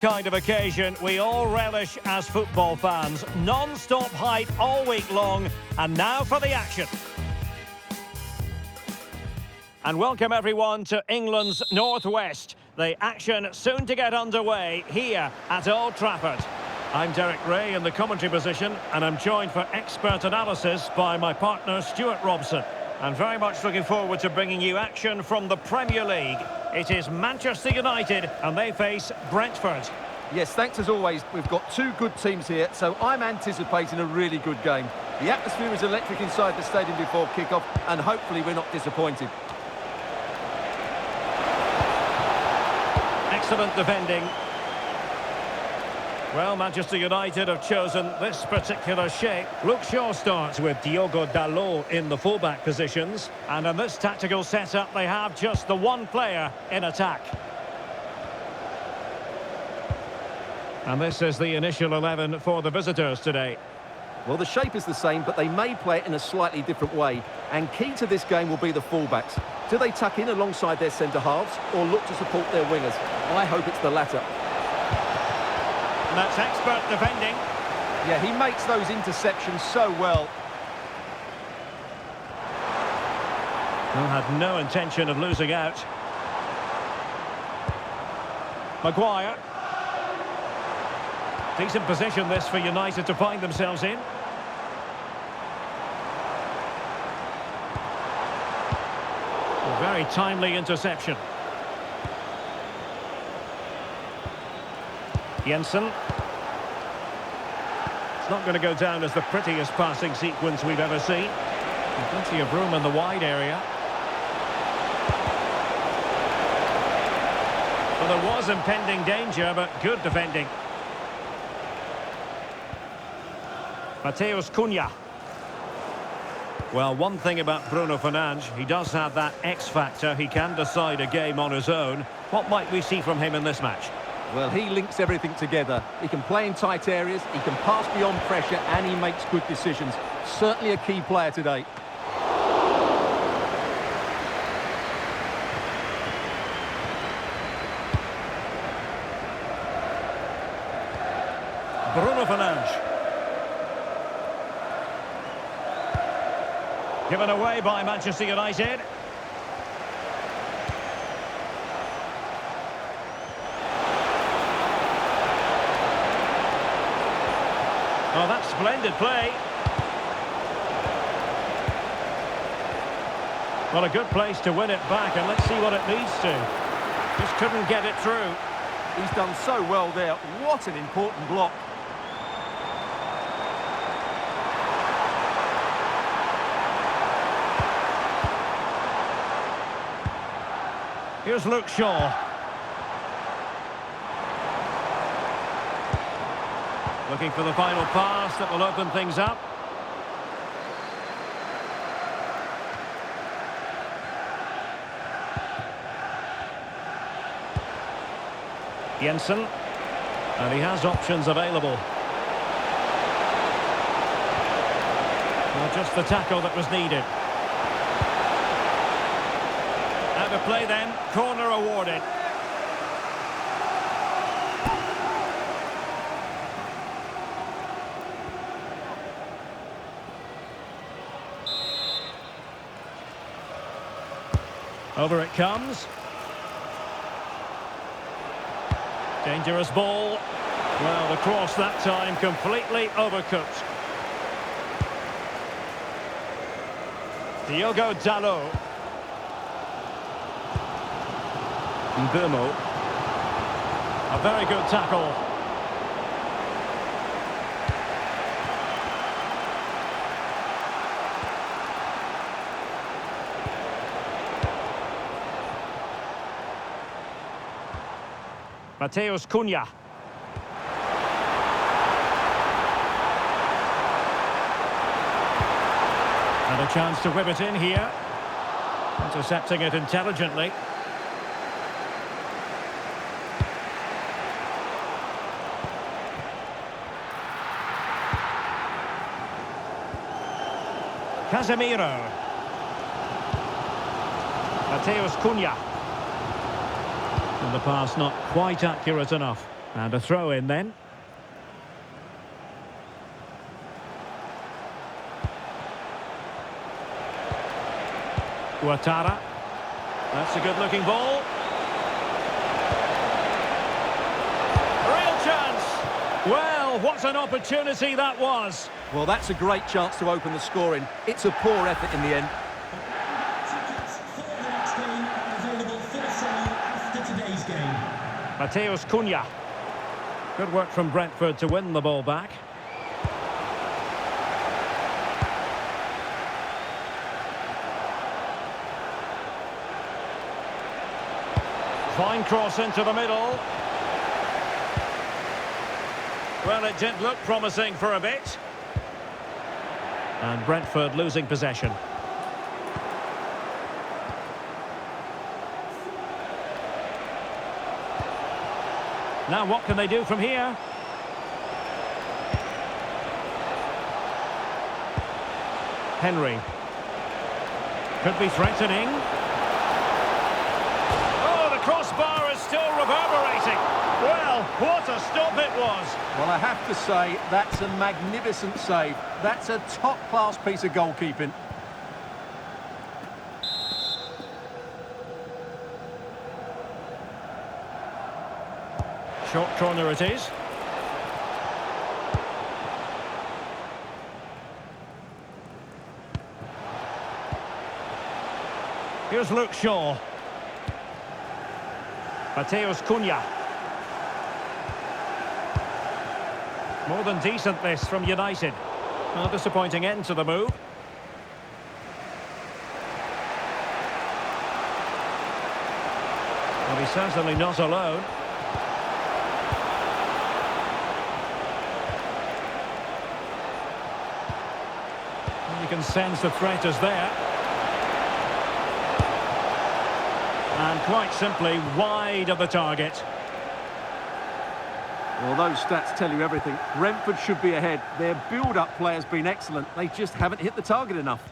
Kind of occasion we all relish as football fans. Non-stop hype all week long, and now for the action. And welcome everyone to England's Northwest. The action soon to get underway here at Old Trafford. I'm Derek Ray in the commentary position, and I'm joined for expert analysis by my partner Stuart Robson. And very much looking forward to bringing you action from the Premier League. It is Manchester United, and they face Brentford. Yes, thanks as always. We've got two good teams here, so I'm anticipating a really good game. The atmosphere is electric inside the stadium before kick-off, and hopefully we're not disappointed. Excellent defending. Well, Manchester United have chosen this particular shape. Luke Shaw starts with Diogo Dalot in the fullback positions. And in this tactical setup, they have just the one player in attack. And this is the initial 11 for the visitors today. Well, the shape is the same, but they may play it in a slightly different way. And key to this game will be the fullbacks. Do they tuck in alongside their centre-halves or look to support their wingers? I hope it's the latter. And that's expert defending. Yeah, he makes those interceptions so well. Who had no intention of losing out. Maguire. Decent position this for United to find themselves in. A very timely interception. Jensen. It's not going to go down as the prettiest passing sequence we've ever seen. Plenty of room in the wide area. Well, there was impending danger, but good defending. Matheus Cunha. Well, one thing about Bruno Fernandes, he does have that X factor. He can decide a game on his own. What might we see from him in this match? Well, he links everything together. He can play in tight areas, he can pass beyond pressure, and he makes good decisions. Certainly a key player today. Bruno Fernandes. Given away by Manchester United. Oh, that's splendid play. Well, a good place to win it back, and let's see what it leads to. Just couldn't get it through. He's done so well there. What an important block. Here's Luke Shaw. Looking for the final pass that will open things up. Jensen. And he has options available. Well, just the tackle that was needed. Out of play then, corner awarded. Over it comes. Dangerous ball. Well, the cross that time completely overcooked. Diogo Dalot. Mbumo. A very good tackle. Matheus Cunha. And a chance to whip it in here. Intercepting it intelligently. Casemiro. Matheus Cunha. And the pass not quite accurate enough. And a throw in then. Ouattara. That's a good-looking ball. Real chance. Well, what an opportunity that was. Well, that's a great chance to open the scoring. It's a poor effort in the end. Tickets for the next game are available for sale after today's game. Mateus Cunha. Good work from Brentford to win the ball back. Fine cross into the middle. Well, it did look promising for a bit. And Brentford losing possession. Now what can they do from here? Henry. Could be threatening. Crossbar is still reverberating. Well, what a stop it was. Well, I have to say, that's a magnificent save. That's a top-class piece of goalkeeping. Short corner it is. Here's Luke Shaw. Mateus Cunha. More than decent this from United. A disappointing end to the move. Well, he's certainly not alone. You can sense the threat is there. And quite simply, wide of the target. Well, those stats tell you everything. Brentford should be ahead. Their build-up play has been excellent. They just haven't hit the target enough.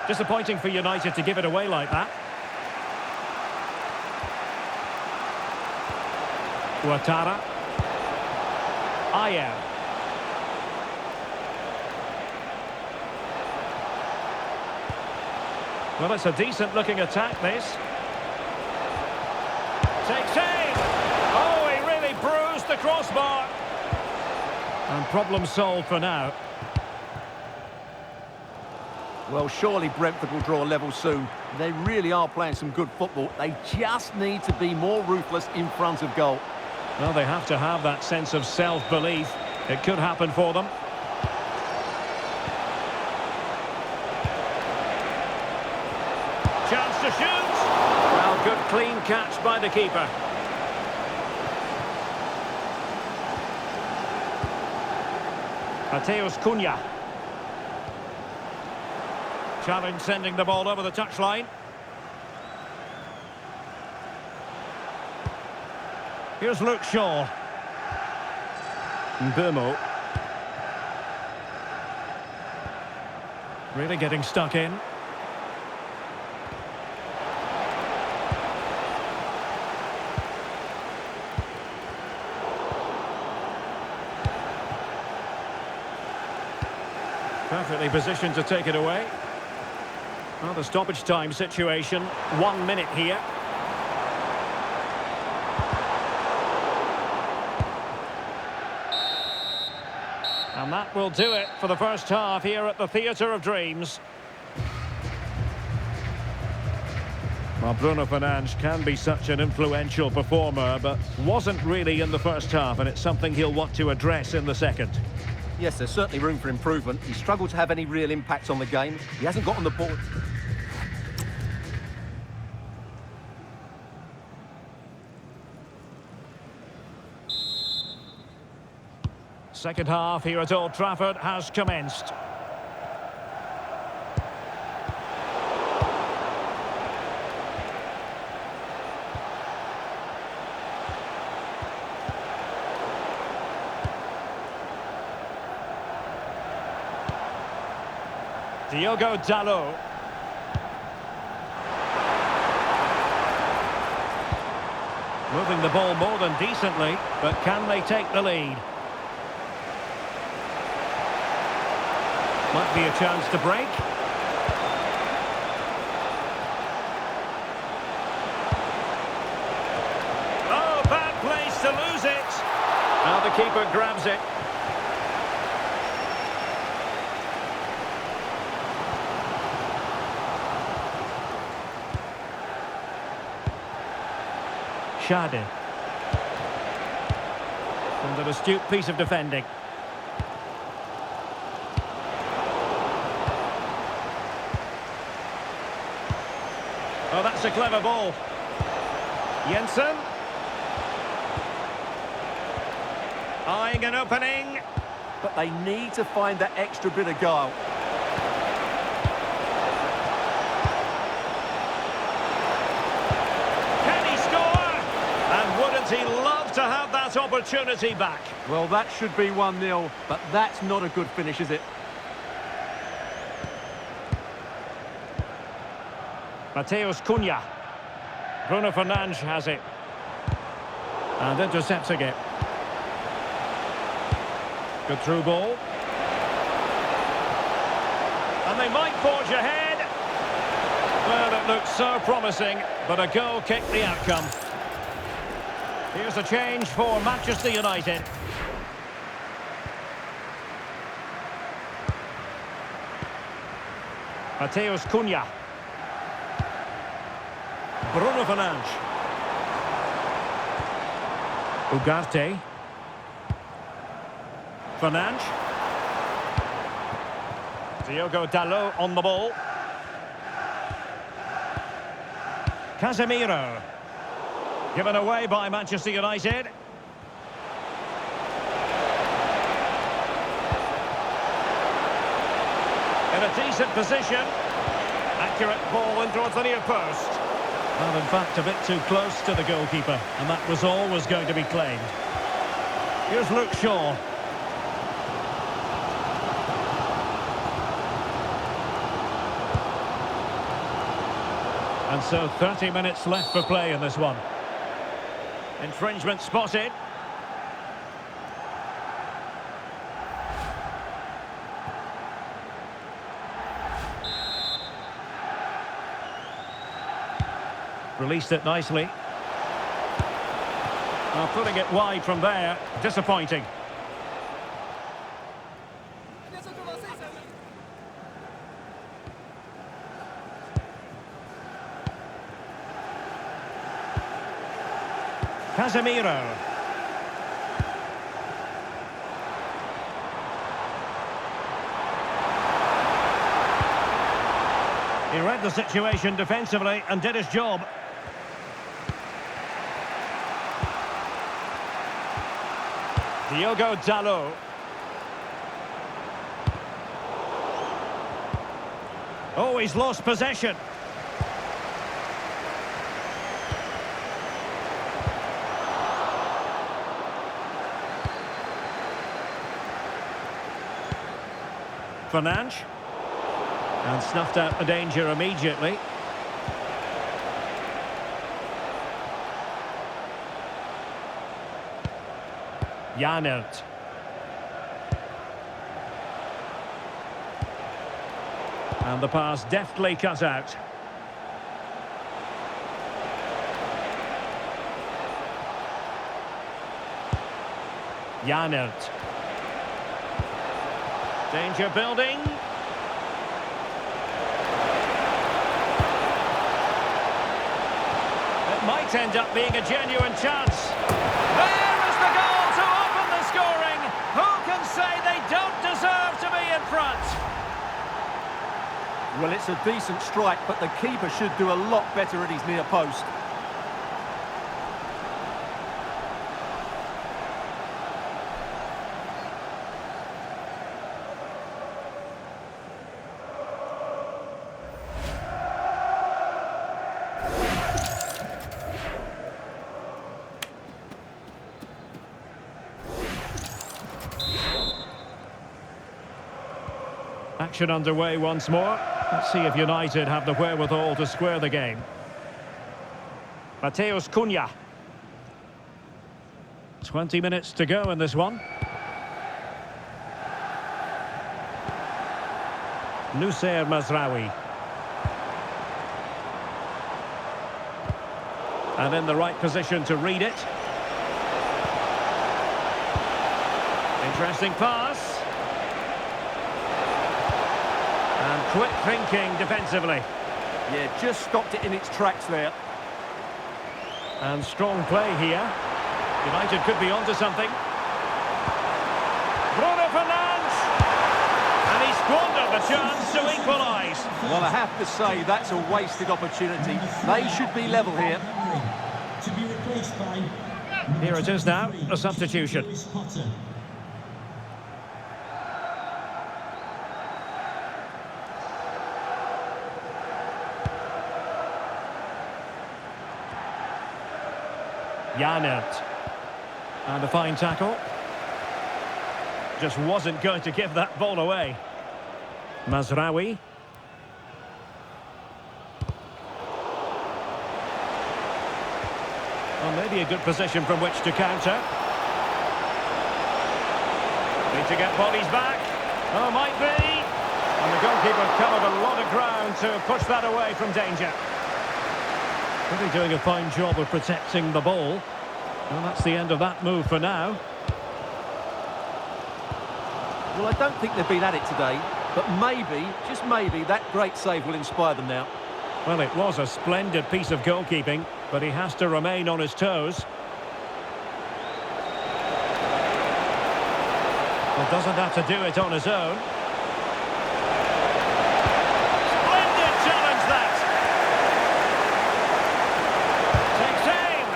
Disappointing for United to give it away like that. Ouattara. Ayer. Well, it's a decent-looking attack, this. Takes aim! Oh, he really bruised the crossbar. And problem solved for now. Well, surely Brentford will draw level soon. They really are playing some good football. They just need to be more ruthless in front of goal. Well, they have to have that sense of self-belief. It could happen for them. Chance to shoot. Well, good clean catch by the keeper. Mateus Cunha. Challenge sending the ball over the touchline. Here's Luke Shaw. Mbeumo. Really getting stuck in. Perfectly positioned to take it away. Well, the stoppage time situation, 1 minute here. And that will do it for the first half here at the Theatre of Dreams. Well, Bruno Fernandes can be such an influential performer, but wasn't really in the first half, and it's something he'll want to address in the second. Yes, there's certainly room for improvement. He struggled to have any real impact on the game. He hasn't got on the ball. Second half here at Old Trafford has commenced. Diogo Dalot. Moving the ball more than decently, but can they take the lead? Might be a chance to break. Oh, bad place to lose it. Now the keeper grabs it. Schade. And an astute piece of defending. Oh, that's a clever ball. Jensen. Eyeing an opening. But they need to find that extra bit of guile. Can he score? And wouldn't he love to have that opportunity back? Well, that should be 1-0, but that's not a good finish, is it? Mateus Cunha. Bruno Fernandes has it. And intercepting it. Good through ball. And they might forge ahead. Well, it looks so promising, but a goal kicked the outcome. Here's a change for Manchester United. Mateus Cunha. Bruno Fernandes. Ugarte. Fernandes. Diogo Dalot on the ball. Casemiro. Given away by Manchester United. In a decent position. Accurate ball in towards the near post. Well, in fact, a bit too close to the goalkeeper, and that was always going to be claimed. Here's Luke Shaw. And so 30 minutes left for play in this one. Infringement spotted. Released it nicely. Well, putting it wide from there, disappointing. Casemiro. He read the situation defensively and did his job. Diogo Dalot. Oh, he's lost possession. Fernandes. And snuffed out the danger immediately. Janelt. And the pass deftly cut out. Janelt. Danger building. It might end up being a genuine chance. There is the goal to open the scoring. Who can say they don't deserve to be in front? Well, it's a decent strike, but the keeper should do a lot better at his near post. Action underway once more. Let's see if United have the wherewithal to square the game. Mateus Cunha. 20 minutes to go in this one. Nusayr Mazraoui. And in the right position to read it. Interesting pass. And quick thinking defensively. Yeah, just stopped it in its tracks there. And strong play here. United could be onto something. Bruno Fernandes! And he squandered the chance to equalise. Well, I have to say, that's a wasted opportunity. They should be level here. To be replaced by... Here it is now, a substitution. Janert. And a fine tackle. Just wasn't going to give that ball away. Mazraoui. Well, maybe a good position from which to counter. Need to get bodies back. Oh, might be. And the goalkeeper covered a lot of ground to push that away from danger. Really doing a fine job of protecting the ball. Well, that's the end of that move for now. Well, I don't think they've been at it today, but maybe, just maybe, that great save will inspire them now. Well, it was a splendid piece of goalkeeping, but he has to remain on his toes. Well, doesn't have to do it on his own. Splendid challenge, that! Takes aim!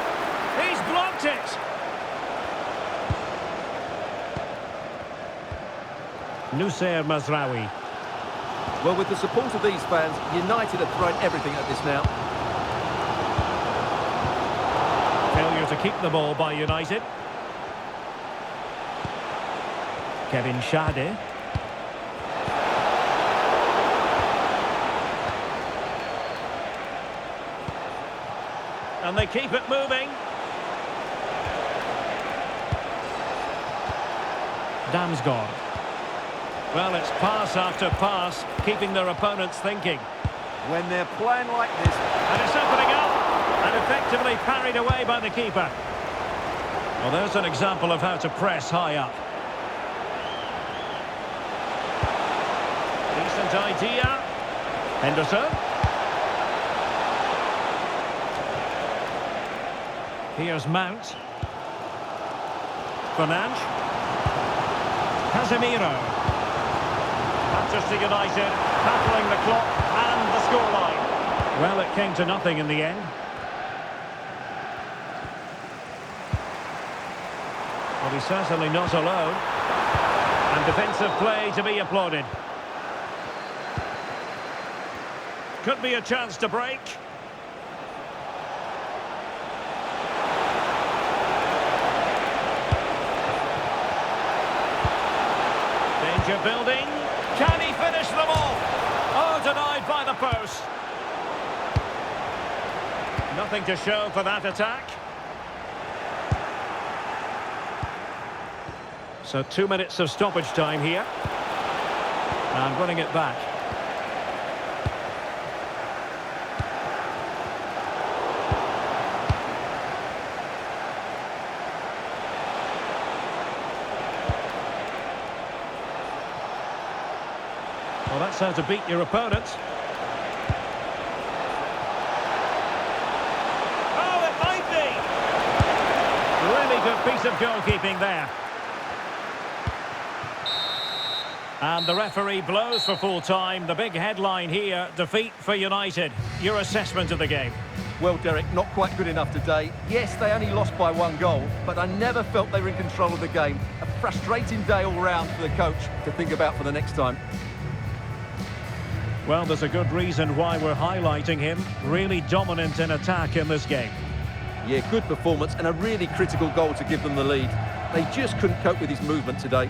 He's blocked it! Nusayr Mazraoui. Well, with the support of these fans, United have thrown everything at this now. Failure to keep the ball by United. Kevin Schade. And they keep it moving. Damsgaard. Well, it's pass after pass, keeping their opponents thinking. When they're playing like this... And it's opening up, and effectively parried away by the keeper. Well, there's an example of how to press high up. Decent idea. Henderson. Here's Mount. Fernandes. Casemiro. Manchester United battling the clock and the scoreline. Well, it came to nothing in the end. Well, he's certainly not alone. And defensive play to be applauded. Could be a chance to break. Danger building. Can he finish them off? Oh, denied by the post. Nothing to show for that attack. So 2 minutes of stoppage time here. And winning it back. Well, that's how to beat your opponent. Oh, it might be! Really good piece of goalkeeping there. And the referee blows for full time. The big headline here, defeat for United. Your assessment of the game? Well, Derek, not quite good enough today. Yes, they only lost by 1 goal, but I never felt they were in control of the game. A frustrating day all round for the coach to think about for the next time. Well, there's a good reason why we're highlighting him. Really dominant in attack in this game. Yeah, good performance and a really critical goal to give them the lead. They just couldn't cope with his movement today.